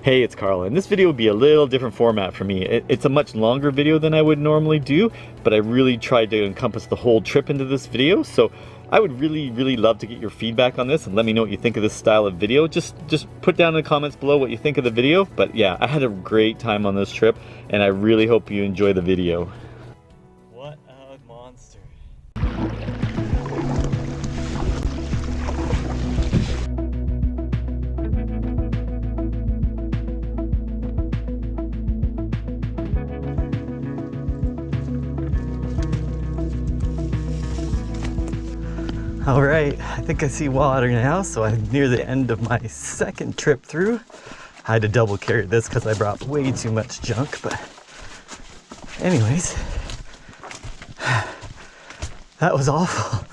Hey, it's Carl, and this video will be a little different format for me. It's a much longer video than I would normally do, but I really tried to encompass the whole trip into this video, so I would really love to get your feedback on this and let me know what you think of this style of video. Just put down in the comments below what you think of the video. But yeah, I had a great time on this trip, and I really hope you enjoy the video. What a monster. All right, I think I see water now, so I'm near the end of my second trip through. I had to double carry this because I brought way too much junk, but anyways, that was awful.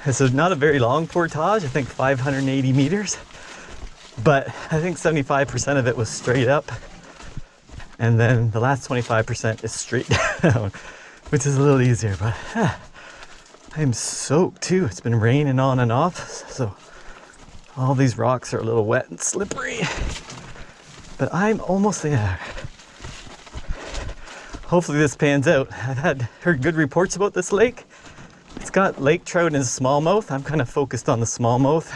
This is not a very long portage, I think 580 meters, but I think 75% of it was straight up, and then the last 25% is straight down, which is a little easier, but I'm soaked too. It's been raining on and off, so all these rocks are a little wet and slippery, but I'm almost there. Hopefully this pans out. I've heard good reports about this lake. It's got lake trout and smallmouth. I'm kind of focused on the smallmouth.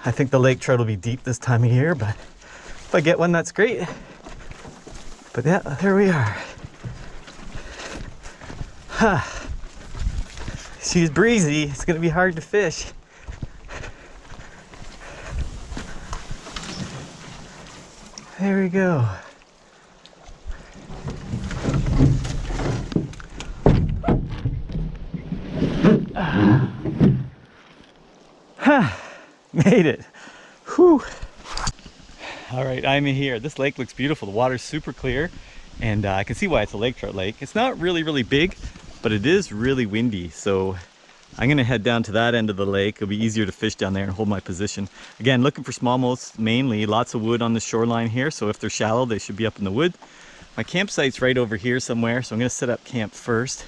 I think the lake trout will be deep this time of year, but if I get one, that's great. But yeah, there we are. She's breezy. It's gonna be hard to fish. There we go. Made it. Whew. All right, I'm here. This lake looks beautiful. The water's super clear, and I can see why it's a lake trout lake. It's not really big, but it is really windy, so I'm gonna head down to that end of the lake. It'll be easier to fish down there and hold my position. Again, looking for smallmouths mainly. Lots of wood on the shoreline here, so if they're shallow, they should be up in the wood. My campsite's right over here somewhere, so I'm gonna set up camp first.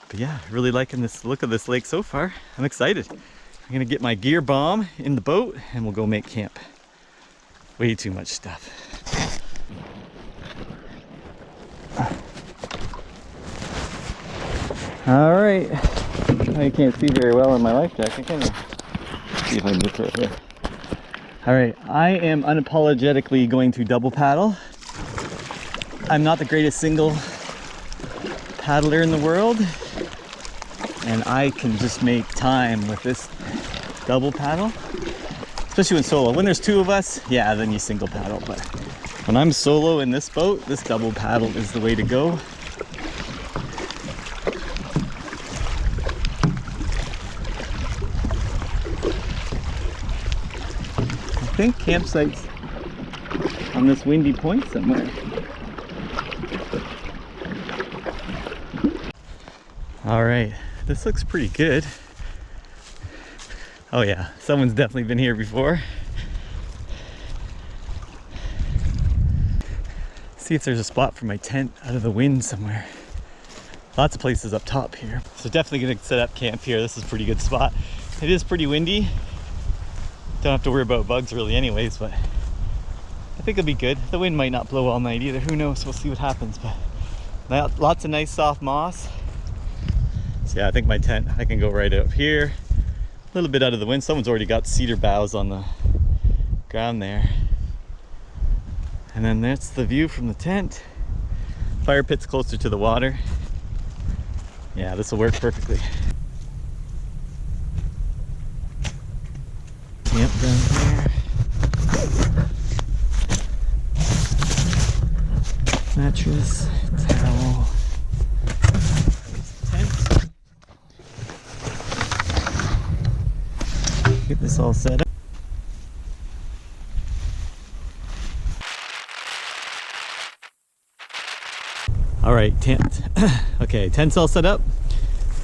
But yeah, really liking this look of this lake so far. I'm excited. I'm gonna get my gear bomb in the boat and we'll go make camp. Way too much stuff. All right, I can't see very well in my life jacket, can you? See if I can get through it here. All right, I am unapologetically going to double paddle. I'm not the greatest single paddler in the world, and I can just make time with this double paddle, especially when solo. When there's two of us, yeah, then you single paddle, but when I'm solo in this boat, this double paddle is the way to go. I think campsite's on this windy point somewhere. All right, this looks pretty good. Oh yeah, someone's definitely been here before. See if there's a spot for my tent out of the wind somewhere. Lots of places up top here. So definitely gonna set up camp here. This is a pretty good spot. It is pretty windy. Don't have to worry about bugs really anyways, but I think it'll be good. The wind might not blow all night either. Who knows? We'll see what happens, but lots of nice soft moss. So yeah, I think my tent, I can go right up here. A little bit out of the wind. Someone's already got cedar boughs on the ground there. And then that's the view from the tent. Fire pit's closer to the water. Yeah, this will work perfectly. Camp down here. Mattress, towel. Tent. Get this all set up. All right, tent. Okay, tent's all set up.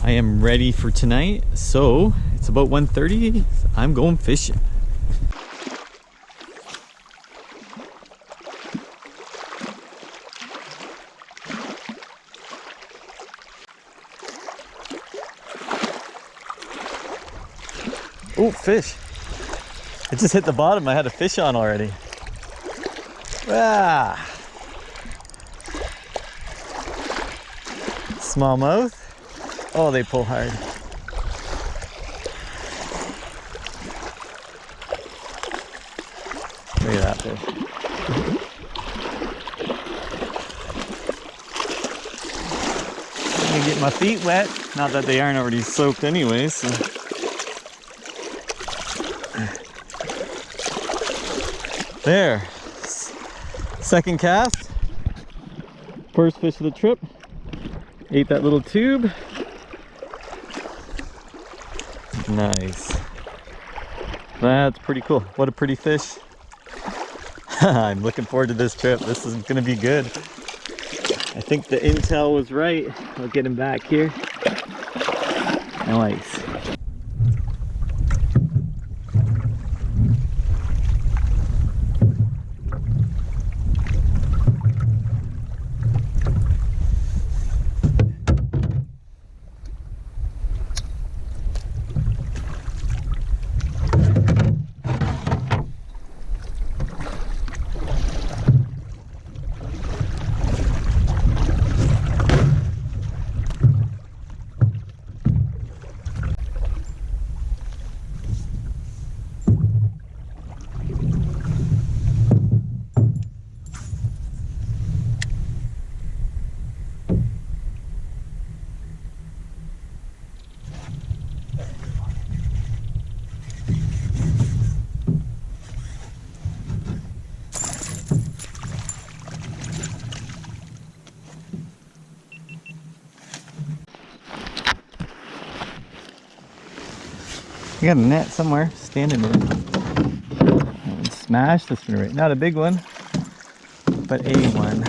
I am ready for tonight. So it's about 1:30. I'm going fishing. Oh, fish. It just hit the bottom. I had a fish on already. Ah. Smallmouth. Oh, they pull hard. Look at that fish. I'm gonna get my feet wet. Not that they aren't already soaked anyways. So. There. Second cast. First fish of the trip. Ate that little tube. Nice. That's pretty cool. What a pretty fish. I'm looking forward to this trip. This is gonna be good. I think the intel was right. I'll get him back here. Nice. I got a net somewhere standing there. Smash the spinnerbait. Not a big one, but a one.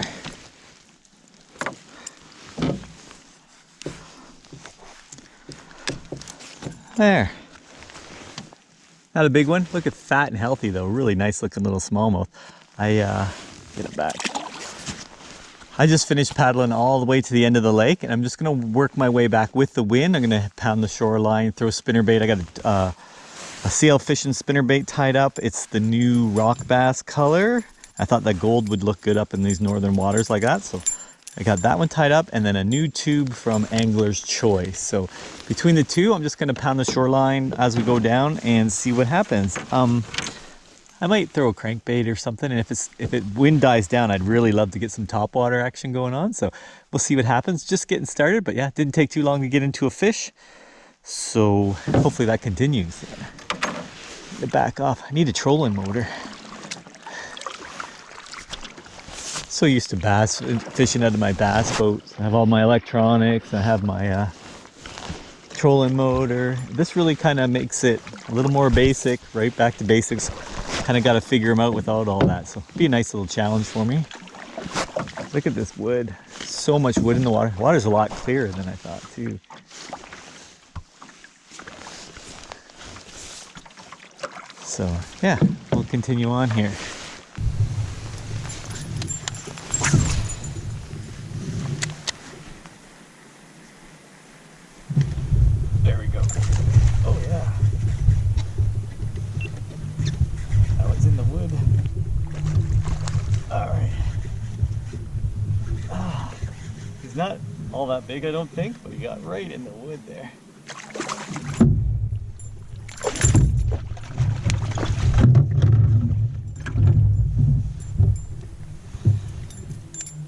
There. Not a big one. Look at fat and healthy though. Really nice looking little smallmouth. Get it back. I just finished paddling all the way to the end of the lake, and I'm just gonna work my way back with the wind. I'm gonna pound the shoreline, throw spinnerbait. I got a sail fishing spinnerbait tied up. It's the new rock bass color. I thought that gold would look good up in these northern waters like that, so I got that one tied up, and then a new tube from Angler's Choice. So between the two, I'm just gonna pound the shoreline as we go down and see what happens. I might throw a crankbait or something, and if it wind dies down, I'd really love to get some topwater action going on. So we'll see what happens. Just getting started, but yeah, didn't take too long to get into a fish. So hopefully that continues. Get back off. I need a trolling motor. So used to bass fishing out of my bass boat. I have all my electronics. I have my trolling motor. This really kind of makes it a little more basic, right back to basics. Kind of got to figure them out without all that. So it'll be a nice little challenge for me. Look at this wood. So much wood in the water. The water's a lot clearer than I thought too. So yeah, we'll continue on here. There we go. Oh yeah. That was in the wood. All right. He's not all that big, I don't think, but he got right in the wood there.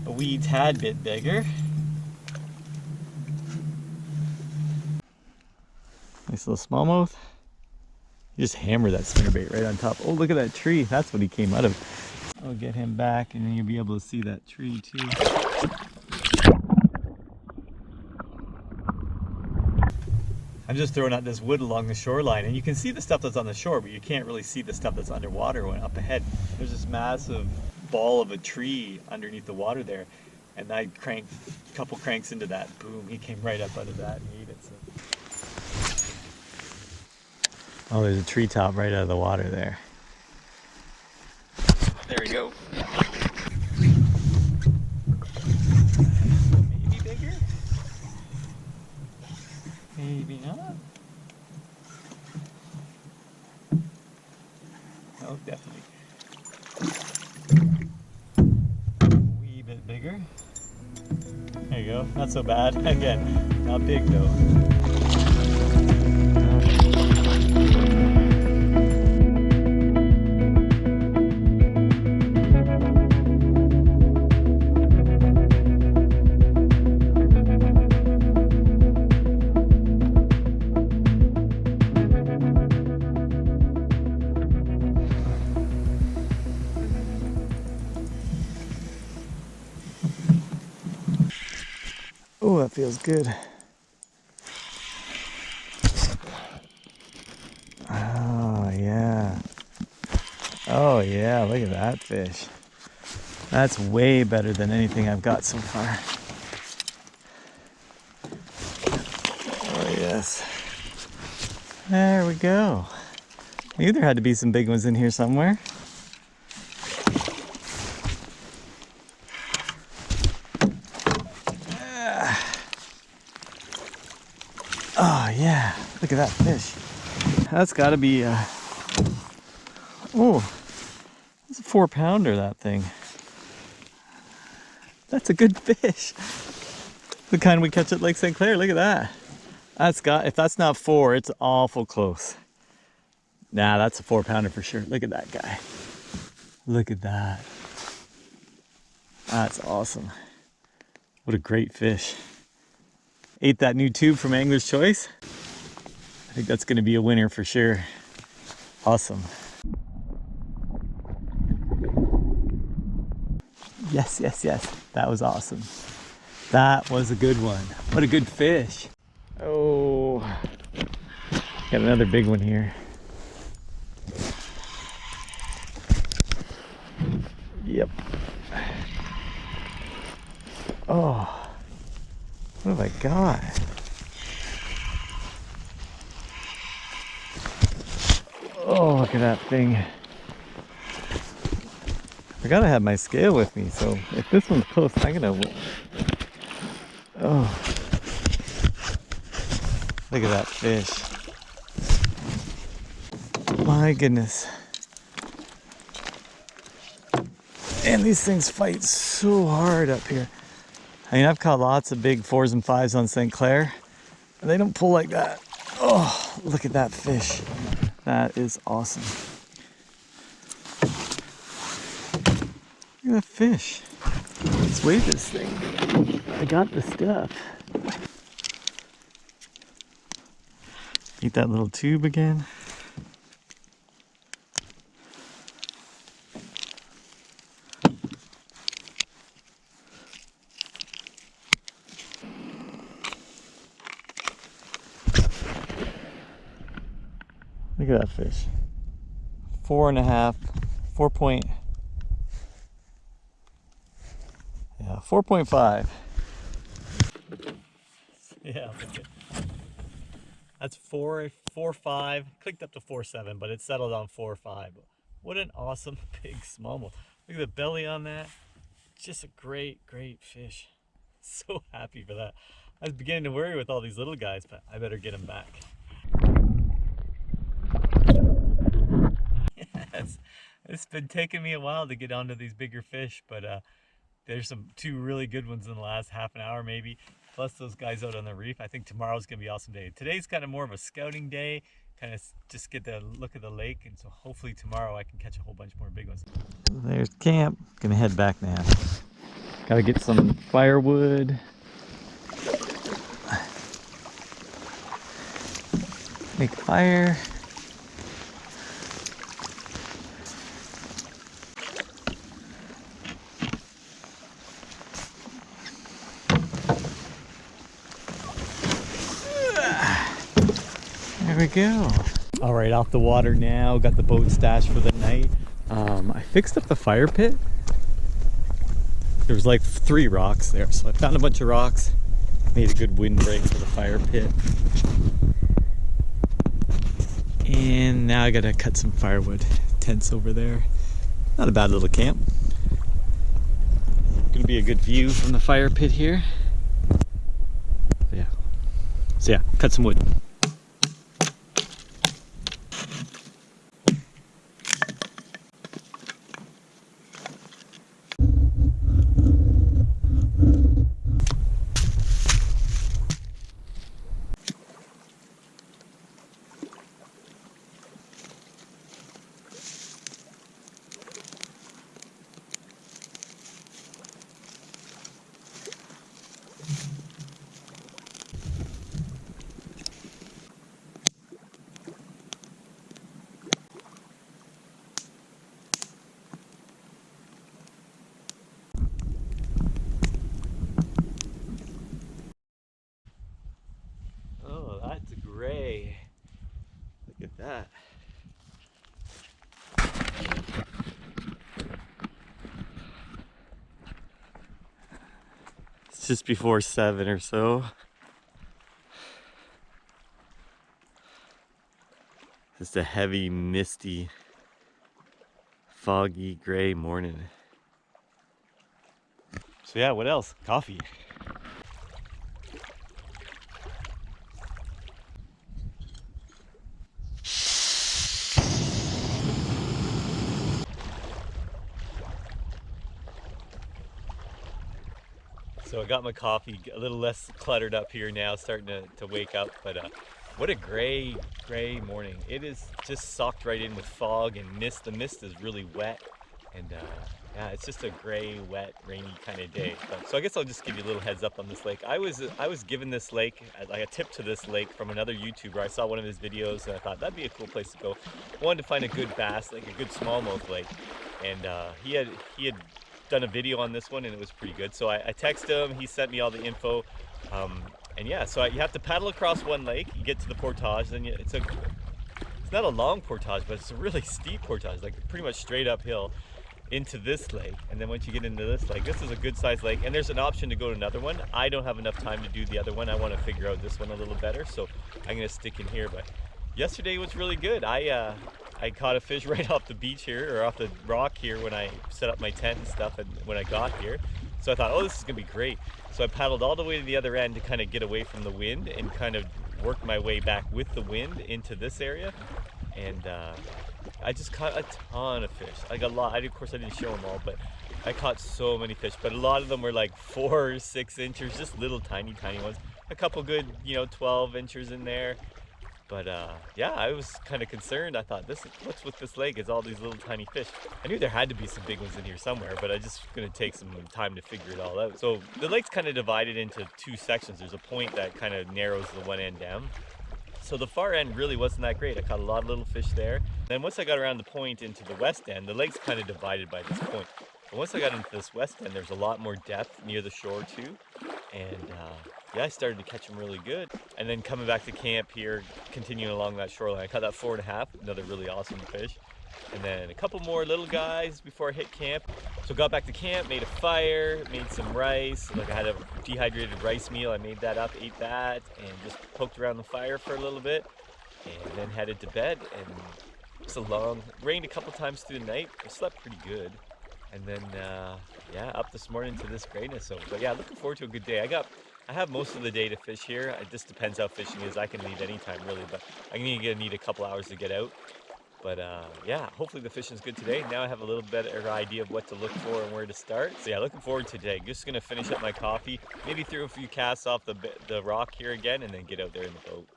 A wee tad bit bigger. Nice little smallmouth. You just hammer that spinnerbait right on top. Oh, look at that tree. That's what he came out of. I'll get him back, and then you'll be able to see that tree too. I'm just throwing out this wood along the shoreline, and you can see the stuff that's on the shore, but you can't really see the stuff that's underwater when up ahead. There's this massive ball of a tree underneath the water there, and I cranked a couple cranks into that. Boom, he came right up out of that and ate it. So. Oh, there's a treetop right out of the water there. There we go. Maybe bigger? Maybe not. No, definitely. go. Not so bad. Again, not big though. Oh, that feels good. Oh, yeah. Oh, yeah, look at that fish. That's way better than anything I've got so far. Oh, yes. There we go. I knew there had to be some big ones in here somewhere. Oh yeah, look at that fish. That's gotta be, oh, it's a 4-pounder, that thing. That's a good fish. The kind we catch at Lake St. Clair, look at that. If that's not 4, it's awful close. Nah, that's a 4-pounder for sure. Look at that guy. Look at that. That's awesome. What a great fish. Ate that new tube from Angler's Choice. I think that's gonna be a winner for sure. Awesome. Yes, yes, yes. That was awesome. That was a good one. What a good fish. Oh, got another big one here. Yep. Oh, what have I got? Oh, look at that thing. I gotta have my scale with me, so if this one's close, I'm gonna... Oh. Look at that fish. My goodness. And these things fight so hard up here. I mean, I've caught lots of big 4s and 5s on St. Clair, and they don't pull like that. Oh, look at that fish. That is awesome. Look at that fish. Let's weigh this thing. I got the stuff. Eat that little tube again. Look at that fish. 4.5, 4.5. Yeah, that's 4.5. Clicked up to 4.7, but it settled on 4.5. What an awesome big smallmouth. Look at the belly on that. Just a great, great fish. So happy for that. I was beginning to worry with all these little guys, but I better get them back. Yes, it's been taking me a while to get onto these bigger fish, but there's two really good ones in the last half an hour maybe, plus those guys out on the reef. I think tomorrow's gonna be an awesome day. Today's kind of more of a scouting day, kind of just get the look at the lake, and so hopefully tomorrow I can catch a whole bunch more big ones. There's camp. Gonna head back now. Gotta get some firewood. Make fire. There we go. All right, off the water now. Got the boat stashed for the night. I fixed up the fire pit. There was like 3 rocks there, so I found a bunch of rocks. Made a good windbreak for the fire pit. And now I gotta cut some firewood. Tents over there. Not a bad little camp. Gonna be a good view from the fire pit here. Yeah. So yeah, cut some wood. just before 7 or so. Just a heavy, misty, foggy, gray morning. So yeah, what else? Coffee. So I got my coffee, a little less cluttered up here now, starting to wake up, but what a gray morning. It is just socked right in with fog and mist. The mist is really wet, and yeah, it's just a gray, wet, rainy kind of day. So I guess I'll just give you a little heads up on this lake. I was given this lake, like a tip to this lake from another YouTuber. I saw one of his videos and I thought that'd be a cool place to go. I wanted to find a good bass, like a good smallmouth lake, and he had done a video on this one and it was pretty good. So I texted him, he sent me all the info, and yeah, so you have to paddle across one lake, you get to the Portage, then it's not a long portage, but it's a really steep portage, like pretty much straight uphill into this lake. And then once you get into this lake, this is a good sized lake, and there's an option to go to another one. I don't have enough time to do the other one. I want to figure out this one a little better, so I'm gonna stick in here. But yesterday was really good. I caught a fish right off the beach here, or off the rock here, when I set up my tent and stuff, and when I got here. So I thought, oh, this is gonna be great. So I paddled all the way to the other end to kind of get away from the wind and kind of work my way back with the wind into this area. And I just caught a ton of fish, like a lot. Of course I didn't show them all, but I caught so many fish, but a lot of them were like 4 or 6 inches, just little tiny ones. A couple good, 12 inches in there. But yeah, I was kind of concerned. I thought, what's with this lake is all these little tiny fish. I knew there had to be some big ones in here somewhere, but I just gonna take some time to figure it all out. So the lake's kind of divided into 2 sections. There's a point that kind of narrows the one end down. So the far end really wasn't that great. I caught a lot of little fish there. Then once I got around the point into the west end, the lake's kind of divided by this point. But once I got into this west end, there's a lot more depth near the shore too. And yeah, I started to catch them really good. And then coming back to camp here, continuing along that shoreline, I caught that 4.5, another really awesome fish. And then a couple more little guys before I hit camp. So got back to camp, made a fire, made some rice. Like I had a dehydrated rice meal, I made that up, ate that, and just poked around the fire for a little bit. And then headed to bed, and it's rained a couple times through the night. I slept pretty good. And then, yeah, up this morning to this greatness. So, but yeah, looking forward to a good day. I have most of the day to fish here. It just depends how fishing is. I can leave anytime really, but I'm gonna need a couple hours to get out. But yeah, hopefully the fishing's good today. Now I have a little better idea of what to look for and where to start. So yeah, looking forward to today. Just gonna finish up my coffee, maybe throw a few casts off the rock here again, and then get out there in the boat.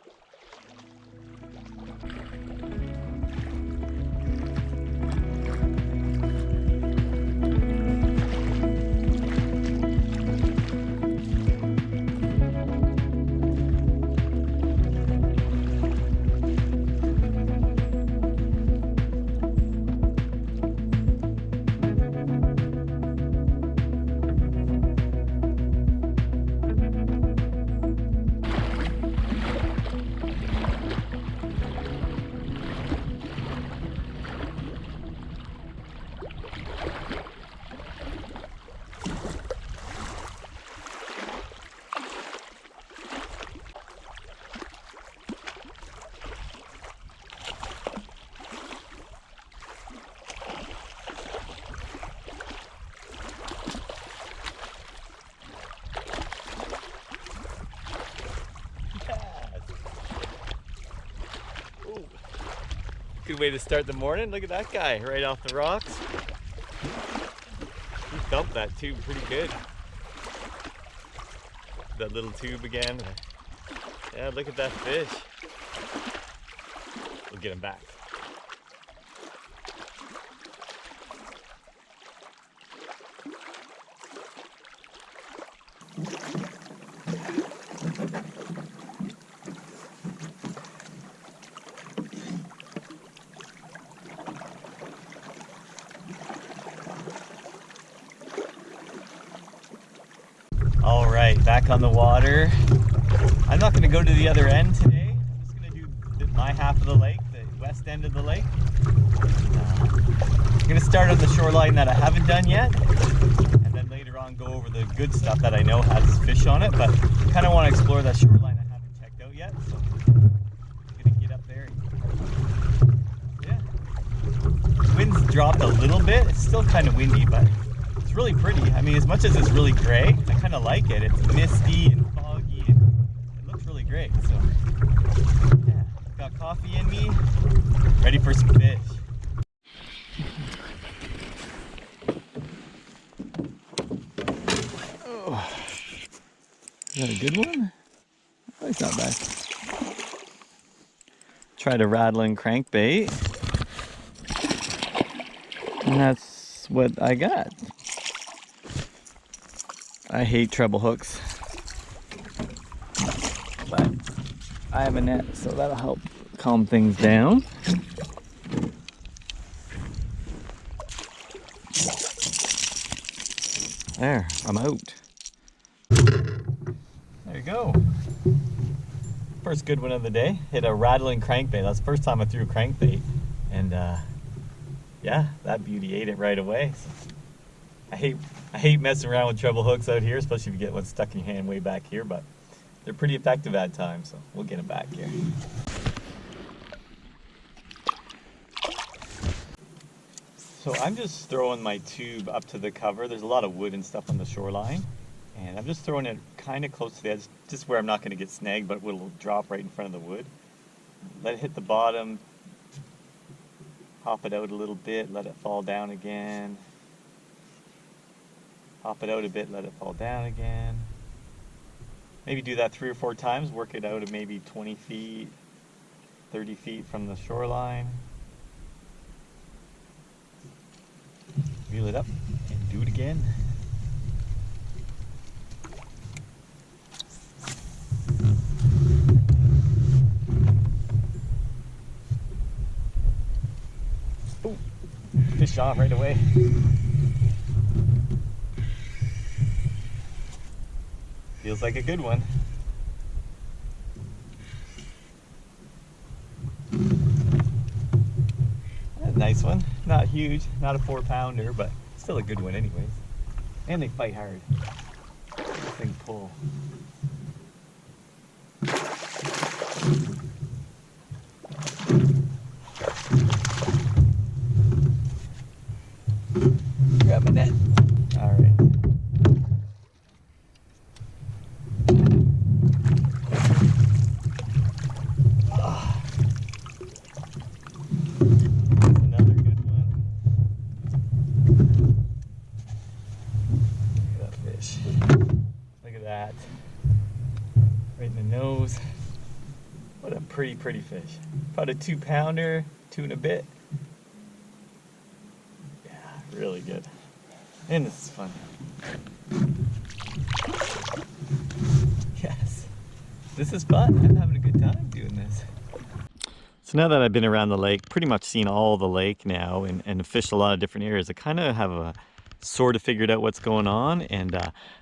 Good way to start the morning. Look at that guy right off the rocks. He dumped that tube pretty good. That little tube again. Yeah, look at that fish. We'll get him back. All right, back on the water. I'm not going to go to the other end today. I'm just going to do my half of the lake, the west end of the lake. I'm going to start on the shoreline that I haven't done yet, and then later on go over the good stuff that I know has fish on it, but kind of want to explore that shoreline I haven't checked out yet. So I'm gonna get up there. Yeah, the wind's dropped a little bit. It's still kind of windy, but it's really pretty. I mean, as much as it's really gray, I kind of like it. It's misty and foggy, and it looks really great. So yeah, got coffee in me, ready for some fish. Oh, is that a good one? Oh, it's not bad. Tried a rattling crankbait, and that's what I got. I hate treble hooks, but I have a net, so that'll help calm things down. There, I'm out. There you go. First good one of the day. Hit a rattling crankbait. That's the first time I threw a crankbait. And yeah, that beauty ate it right away. So I hate messing around with treble hooks out here, especially if you get one stuck in your hand way back here, but they're pretty effective at times, so we'll get them back here. So I'm just throwing my tube up to the cover. There's a lot of wood and stuff on the shoreline, and I'm just throwing it kind of close to the edge, just where I'm not going to get snagged, but it'll drop right in front of the wood. Let it hit the bottom, hop it out a little bit, let it fall down again. Hop it out a bit, let it fall down again. Maybe do that 3 or 4 times, work it out at maybe 20 feet, 30 feet from the shoreline. Reel it up and do it again. Oh, fish on right away. Feels like a good one. That's a nice one. Not huge, not a 4-pounder, but still a good one anyways. And they fight hard. This thing pull. Grab my net. All right. Look at that. Right in the nose. What a pretty fish. About a 2-pounder, 2 and a bit. Yeah, really good. And this is fun. Yes. This is fun. I'm having a good time doing this. So now that I've been around the lake, pretty much seen all the lake now and fished a lot of different areas, I kind of have a sort of figured out what's going on, and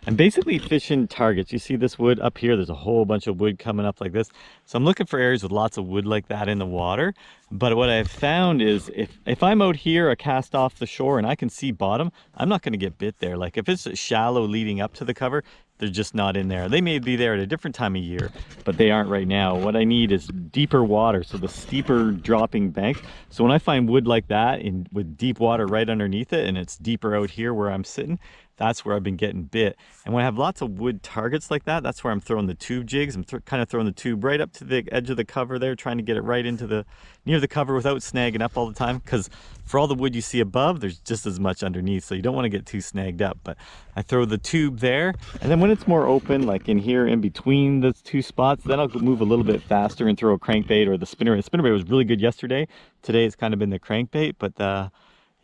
I'm basically fishing targets. You see this wood up here, there's a whole bunch of wood coming up like this, so I'm looking for areas with lots of wood like that in the water. But what I've found is if I'm out here, a cast off the shore, and I can see bottom, I'm not going to get bit there. Like if it's shallow leading up to the cover, they're just not in there. They may be there at a different time of year, but they aren't right now. What I need is deeper water, so the steeper dropping banks. So when I find wood like that with deep water right underneath it, and it's deeper out here where I'm sitting, that's where I've been getting bit. And when I have lots of wood targets like that, that's where I'm throwing the tube jigs. I'm kind of throwing the tube right up to the edge of the cover there, trying to get it right into near the cover without snagging up all the time, because for all the wood you see above, there's just as much underneath, so you don't want to get too snagged up. But I throw the tube there, and then when it's more open, like in here in between the 2 spots, then I'll move a little bit faster and throw a crankbait or the spinnerbait. The spinnerbait was really good yesterday. Today it's kind of been the crankbait, but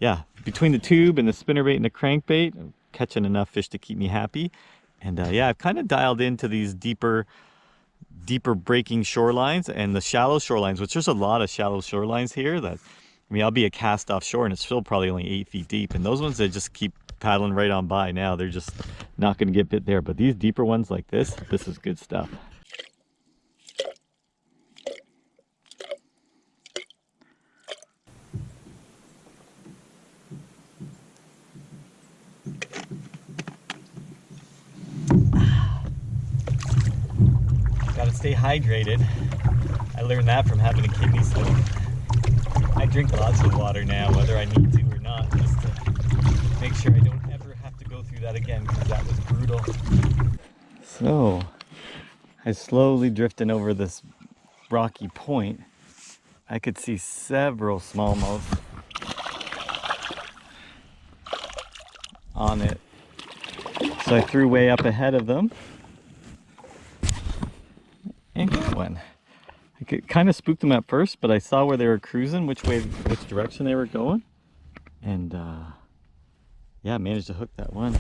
yeah, between the tube and the spinnerbait and the crankbait, I'm catching enough fish to keep me happy. And yeah, I've kind of dialed into these deeper breaking shorelines and the shallow shorelines, which there's a lot of shallow shorelines here that, I mean, I'll be a cast offshore and it's still probably only 8 feet deep, and those ones, they just keep paddling right on by now. They're just not going to get bit there. But these deeper ones like this is good stuff. stay hydrated. I learned that from having a kidney stone. I drink lots of water now, whether I need to or not, just to make sure I don't ever have to go through that again, because that was brutal. So, I slowly drifting over this rocky point. I could see several smallmouth on it. So I threw way up ahead of them and got one. I could kind of spook them at first, but I saw where they were cruising, which direction they were going, and yeah, managed to hook that one.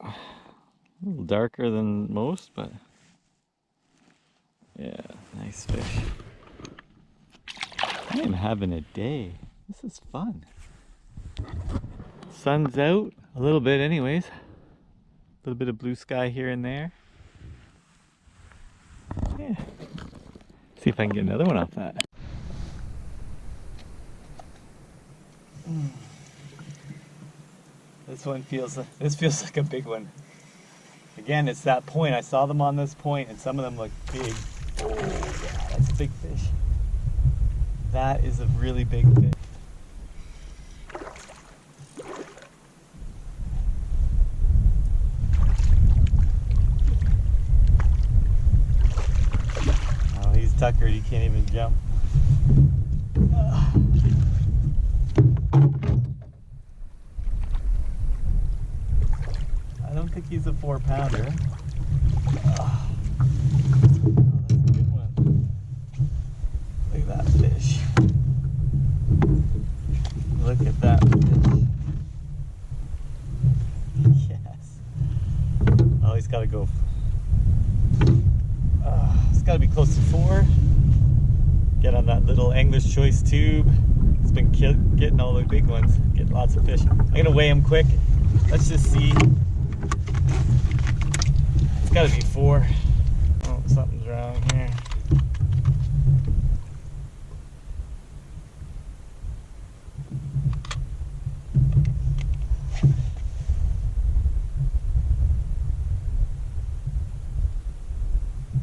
A little darker than most, but yeah, nice fish. I am having a day. This is fun. Sun's out a little bit anyways. A little bit of blue sky here and there. Yeah. See if I can get another one off that. This feels like a big one. Again, it's that point. I saw them on this point and some of them look big. Oh yeah, that's a big fish. That is a really big fish. Tuckered, he can't even jump. I don't think he's a 4-pounder. Oh, that's a good one. Look at that fish. Look at that fish. Yes. Oh, he's got to go. It's got to be close to 4. Get on that little Angler's Choice tube. It's been getting all the big ones. Getting lots of fish. I'm going to weigh them quick. Let's just see. It's got to be 4. Oh, something's wrong here.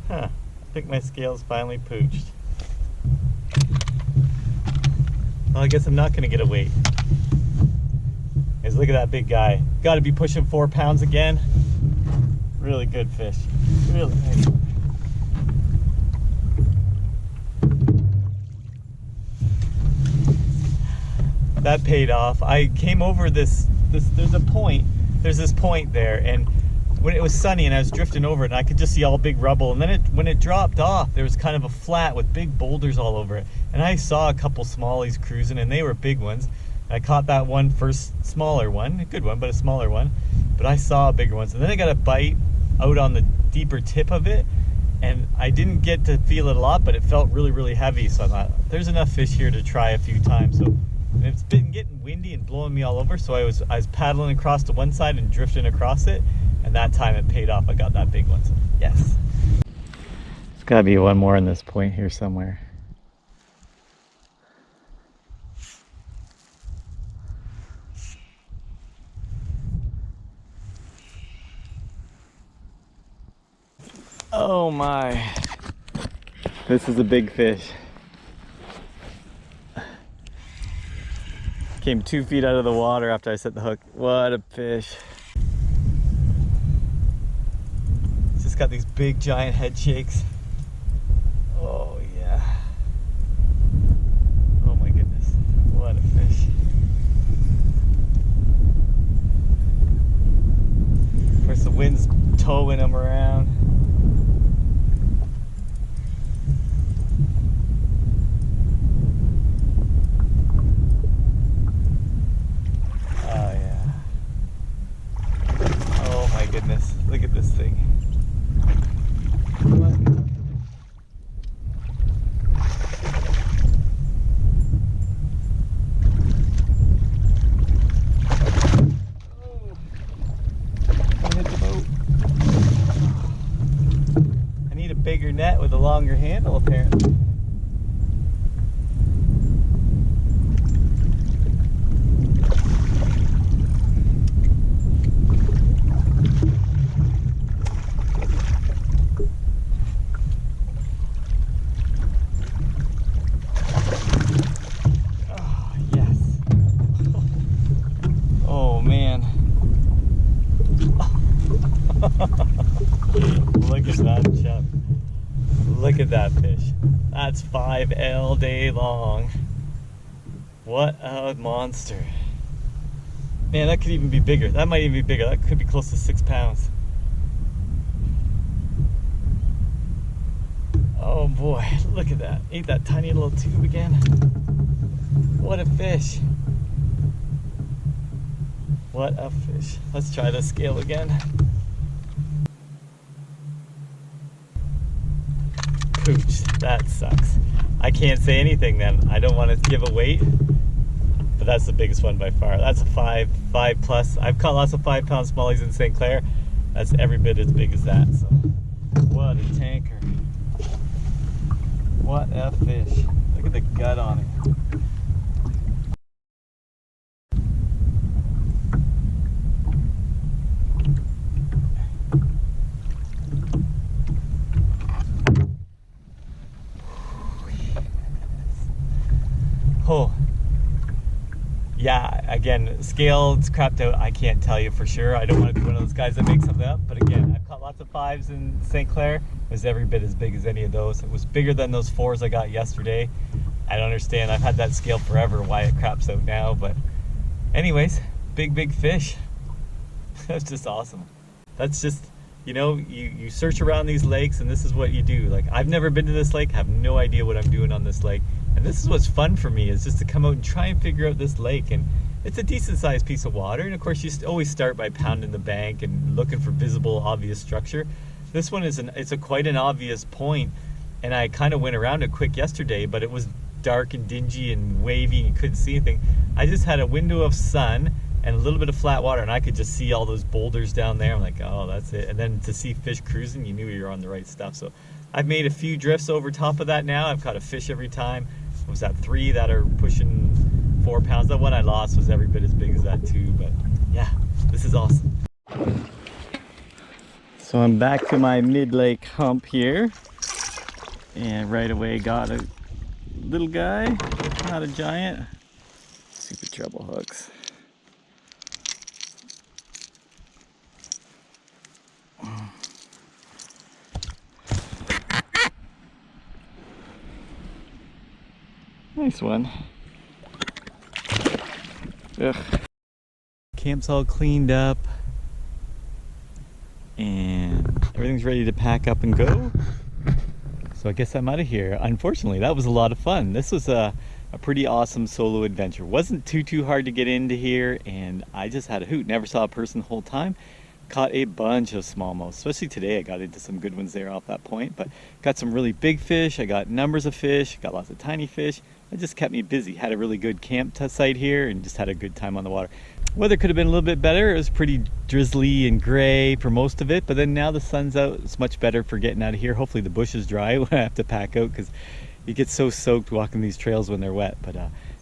Huh. I think my scale's finally pooched. Well, I guess I'm not going to get a weight. Guys, look at that big guy. Got to be pushing 4 pounds again. Really good fish. Really nice one. That paid off. I came over this there's this point there, and when it was sunny and I was drifting over it, and I could just see all big rubble, and then when it dropped off, there was kind of a flat with big boulders all over it, and I saw a couple smallies cruising, and they were big ones. I caught that one first, smaller one, a good one, but a smaller one, but I saw bigger ones, and then I got a bite out on the deeper tip of it, and I didn't get to feel it a lot, but it felt really, really heavy, so I thought, there's enough fish here to try a few times. So it's been getting windy and blowing me all over, so I was paddling across to one side and drifting across it, and that time it paid off. I got that big one, so yes. There's gotta be one more in this point here somewhere. Oh my, this is a big fish. Came 2 feet out of the water after I set the hook. What a fish. It's just got these big giant head shakes. Oh yeah. Oh my goodness, what a fish. Of course the wind's towing him around. Look at this thing. I need a bigger net with a longer handle apparently. that's 5L day long. What a monster. Man, that could even be bigger. That might even be bigger. That could be close to 6 pounds. Oh boy, look at that. Ate that tiny little tube again. What a fish. What a fish. Let's try the scale again. Pooch, that sucks. I can't say anything then. I don't want to give a weight, but that's the biggest one by far. That's a 5 plus. I've caught lots of 5-pound smallies in St. Clair. That's every bit as big as that. So, what a tanker. What a fish. Look at the gut on it. Oh, yeah, again, scale, it's crapped out. I can't tell you for sure. I don't want to be one of those guys that makes something up. But again, I've caught lots of 5s in St. Clair. It was every bit as big as any of those. It was bigger than those 4s I got yesterday. I don't understand. I've had that scale forever, why it craps out now. But anyways, big fish. That's just awesome. That's just, you know, you search around these lakes and this is what you do. Like, I've never been to this lake, have no idea what I'm doing on this lake. And this is what's fun for me, is just to come out and try and figure out this lake. And it's a decent sized piece of water. And of course you always start by pounding the bank and looking for visible, obvious structure. This one is quite an obvious point. And I kind of went around it quick yesterday, but it was dark and dingy and wavy and you couldn't see anything. I just had a window of sun and a little bit of flat water and I could just see all those boulders down there. I'm like, oh, that's it. And then to see fish cruising, you knew you were on the right stuff. So I've made a few drifts over top of that now. I've caught a fish every time. I was at 3 that are pushing 4 pounds. That one I lost was every bit as big as that too, but yeah, this is awesome. So I'm back to my mid-lake hump here, and right away got a little guy, not a giant. Super treble hooks. Nice one. Ugh. Camp's all cleaned up and everything's ready to pack up and go. So I guess I'm out of here. Unfortunately, that was a lot of fun. This was a pretty awesome solo adventure. Wasn't too hard to get into here, and I just had a hoot. Never saw a person the whole time. Caught a bunch of smallmouth, especially today. I got into some good ones there off that point, but got some really big fish. I got numbers of fish, got lots of tiny fish. It just kept me busy. Had a really good camp site here and just had a good time on the water. Weather could have been a little bit better. It was pretty drizzly and gray for most of it, but then now the sun's out. It's much better for getting out of here. Hopefully the bush is dry when I have to pack out, because you get so soaked walking these trails when they're wet. But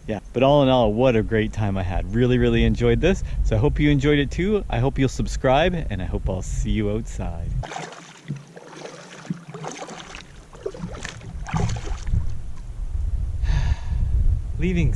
yeah, but all in all, what a great time I had. Really enjoyed this. So I hope you enjoyed it too. I hope you'll subscribe, and I hope I'll see you outside. Leaving